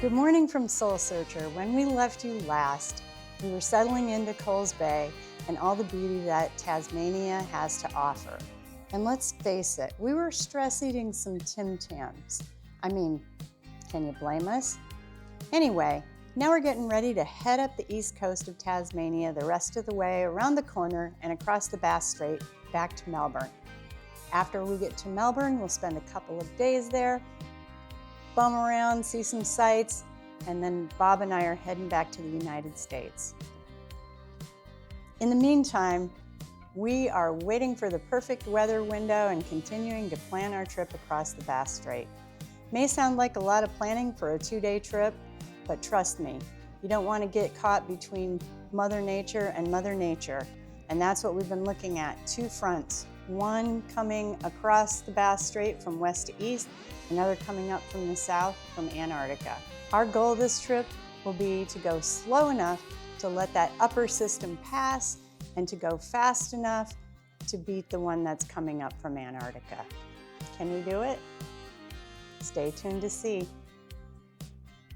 Good morning from Soul Searcher. When we left you last, we were settling into Coles Bay and all the beauty that Tasmania has to offer. And let's face it, we were stress eating some Tim Tams. I mean, can you blame us? Anyway, now we're getting ready to head up the east coast of Tasmania the rest of the way around the corner and across the Bass Strait back to Melbourne. After we get to Melbourne, we'll spend a couple of days there, bum around, see some sights, and then Bob and I are heading back to the United States. In the meantime, we are waiting for the perfect weather window and continuing to plan our trip across the Bass Strait. May sound like a lot of planning for a 2-day trip, but trust me, you don't want to get caught between Mother Nature and Mother Nature. And that's what we've been looking at, 2 fronts. One coming across the Bass Strait from west to east, another coming up from the south from Antarctica. Our goal this trip will be to go slow enough to let that upper system pass and to go fast enough to beat the one that's coming up from Antarctica. Can we do it? Stay tuned to see.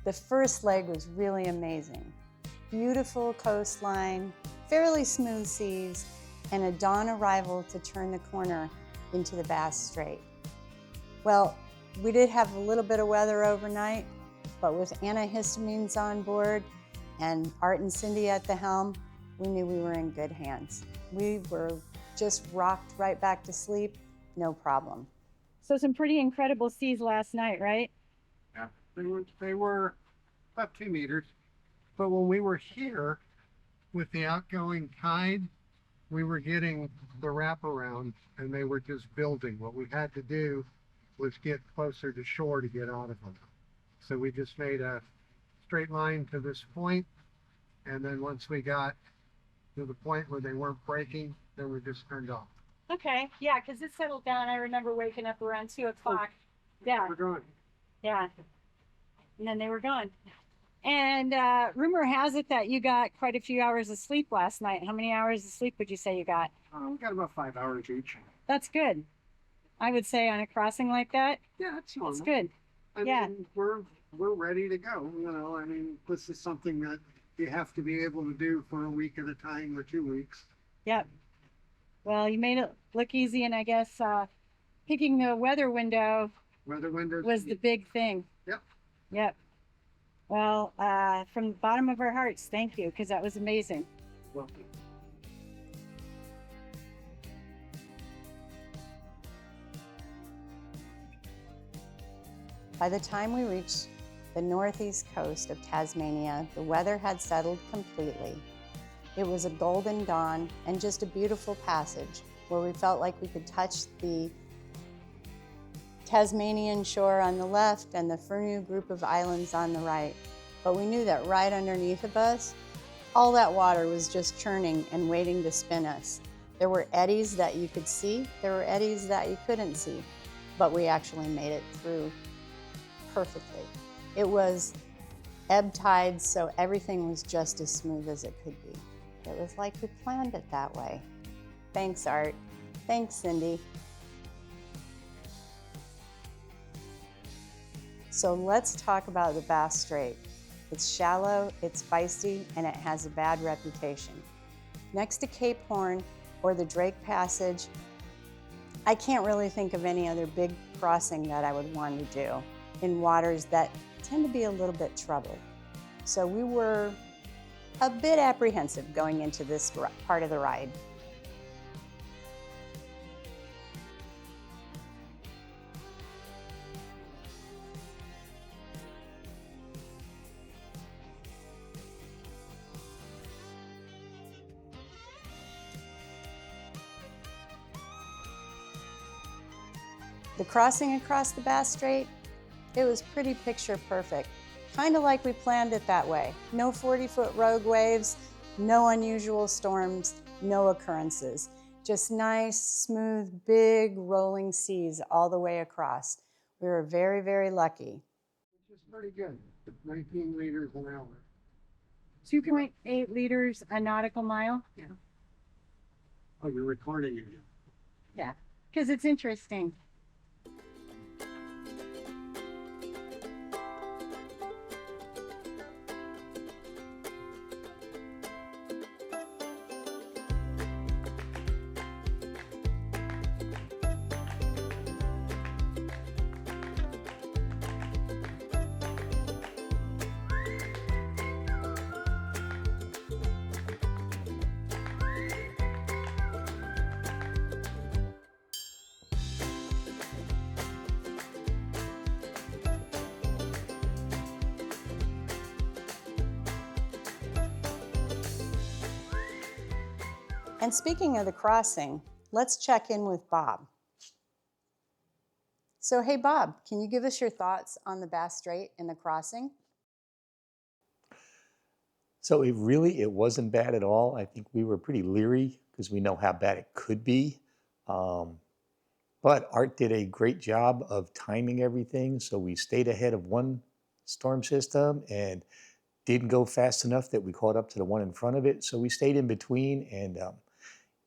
The first leg was really amazing. Beautiful coastline, fairly smooth seas, and a dawn arrival to turn the corner into the Bass Strait. Well, we did have a little bit of weather overnight, but with antihistamines on board and Art and Cindy at the helm, we knew we were in good hands. We were just rocked right back to sleep, no problem. So some pretty incredible seas last night, right? Yeah, they were about 2 meters, but when we were here with the outgoing tide, we were getting the wraparound and they were just building. What we had to do was get closer to shore to get out of them. So we just made a straight line to this point, and then once we got to the point where they weren't breaking, then we just turned off. Okay, yeah, because it settled down. I remember waking up around 2 o'clock. Yeah. We're gone. Yeah. And then they were gone. And rumor has it that you got quite a few hours of sleep last night. How many hours of sleep would you say you got? We got about 5 hours each. That's good. I would say on a crossing like that. Yeah, that's normal. That's good. I mean, we're ready to go. You know, I mean, this is something that you have to be able to do for a week at a time or 2 weeks. Yep. Well, you made it look easy, and I guess picking the weather window was the big thing. Yep. Yep. Well, from the bottom of our hearts, thank you, because that was amazing. Welcome. By the time we reached the northeast coast of Tasmania, the weather had settled completely. It was a golden dawn and just a beautiful passage where we felt like we could touch the Tasmanian shore on the left and the Furneaux group of islands on the right. But we knew that right underneath of us, all that water was just churning and waiting to spin us. There were eddies that you could see, there were eddies that you couldn't see, but we actually made it through perfectly. It was ebb tides, so everything was just as smooth as it could be. It was like we planned it that way. Thanks, Art. Thanks, Cindy. So let's talk about the Bass Strait. It's shallow, it's feisty, and it has a bad reputation. Next to Cape Horn or the Drake Passage, I can't really think of any other big crossing that I would want to do in waters that tend to be a little bit troubled. So we were a bit apprehensive going into this part of the ride. The crossing across the Bass Strait, it was pretty picture perfect. Kind of like we planned it that way. No 40-foot rogue waves, no unusual storms, no occurrences. Just nice, smooth, big rolling seas all the way across. We were very, very lucky. Which is pretty good. 19 liters an hour. 2.8 liters a nautical mile? Yeah. Oh, you're recording it. Yeah, because it's interesting. And speaking of the crossing, let's check in with Bob. So hey Bob, can you give us your thoughts on the Bass Strait and the crossing? So it wasn't bad at all. I think we were pretty leery because we know how bad it could be. But Art did a great job of timing everything. So we stayed ahead of one storm system and didn't go fast enough that we caught up to the one in front of it. So we stayed in between, and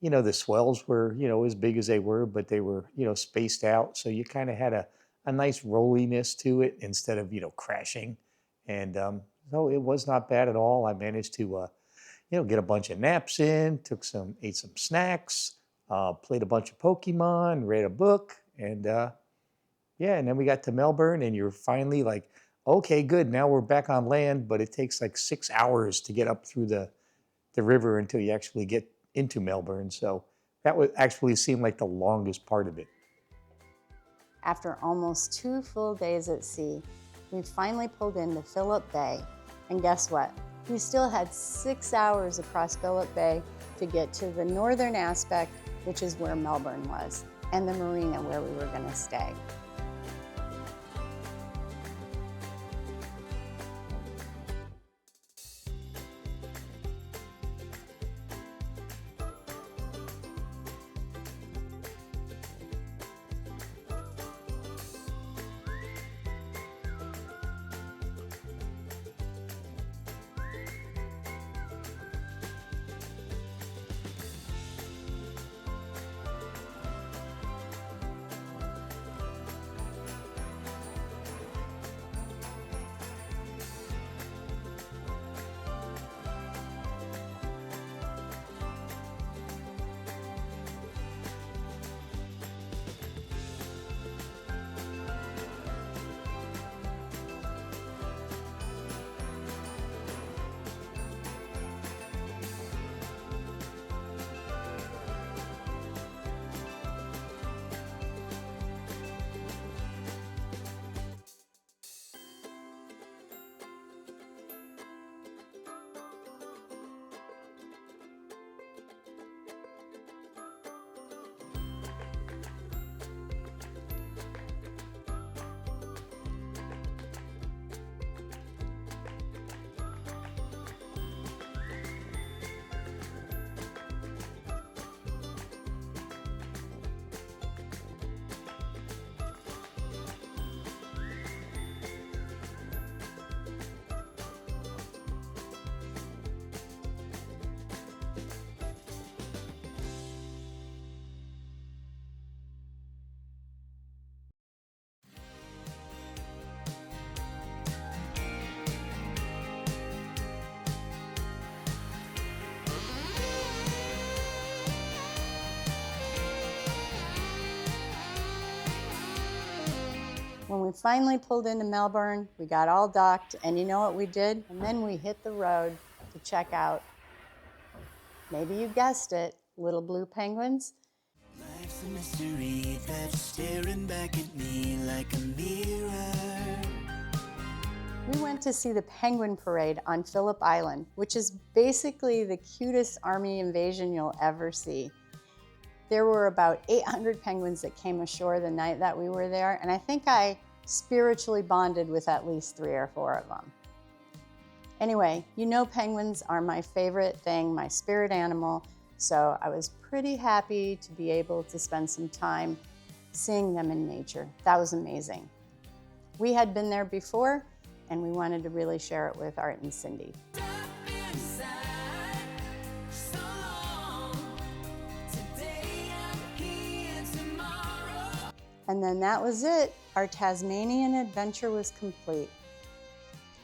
the swells were, as big as they were, but they were, spaced out. So you kind of had a nice rolliness to it instead of, crashing. And so it was not bad at all. I managed to, get a bunch of naps in, ate some snacks, played a bunch of Pokemon, read a book, and and then we got to Melbourne, and you're finally like, okay, good, now we're back on land, but it takes like 6 hours to get up through the river until you actually get into Melbourne. So that would actually seem like the longest part of it. After almost 2 full days at sea, we finally pulled into Phillip Bay. And guess what? We still had 6 hours across Phillip Bay to get to the northern aspect, which is where Melbourne was, and the marina where we were going to stay. When we finally pulled into Melbourne, we got all docked, and you know what we did? And then we hit the road to check out, maybe you guessed it, little blue penguins. Life's a mystery that's staring back at me like a mirror. We went to see the penguin parade on Phillip Island, which is basically the cutest army invasion you'll ever see. There were about 800 penguins that came ashore the night that we were there, and I think I spiritually bonded with at least 3 or 4 of them. Anyway, you know penguins are my favorite thing, my spirit animal, so I was pretty happy to be able to spend some time seeing them in nature. That was amazing. We had been there before, and we wanted to really share it with Art and Cindy. And then that was it. Our Tasmanian adventure was complete.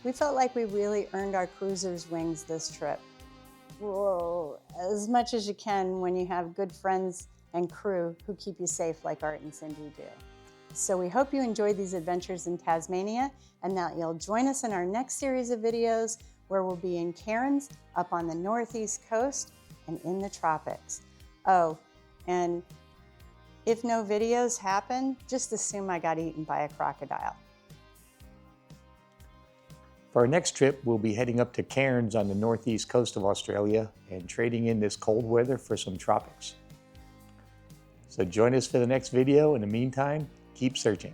We felt like we really earned our cruiser's wings this trip. Whoa, as much as you can when you have good friends and crew who keep you safe like Art and Cindy do. So we hope you enjoyed these adventures in Tasmania and that you'll join us in our next series of videos where we'll be in Cairns, up on the northeast coast, and in the tropics. Oh, and if no videos happen, just assume I got eaten by a crocodile. For our next trip, we'll be heading up to Cairns on the northeast coast of Australia and trading in this cold weather for some tropics. So join us for the next video. In the meantime, keep searching.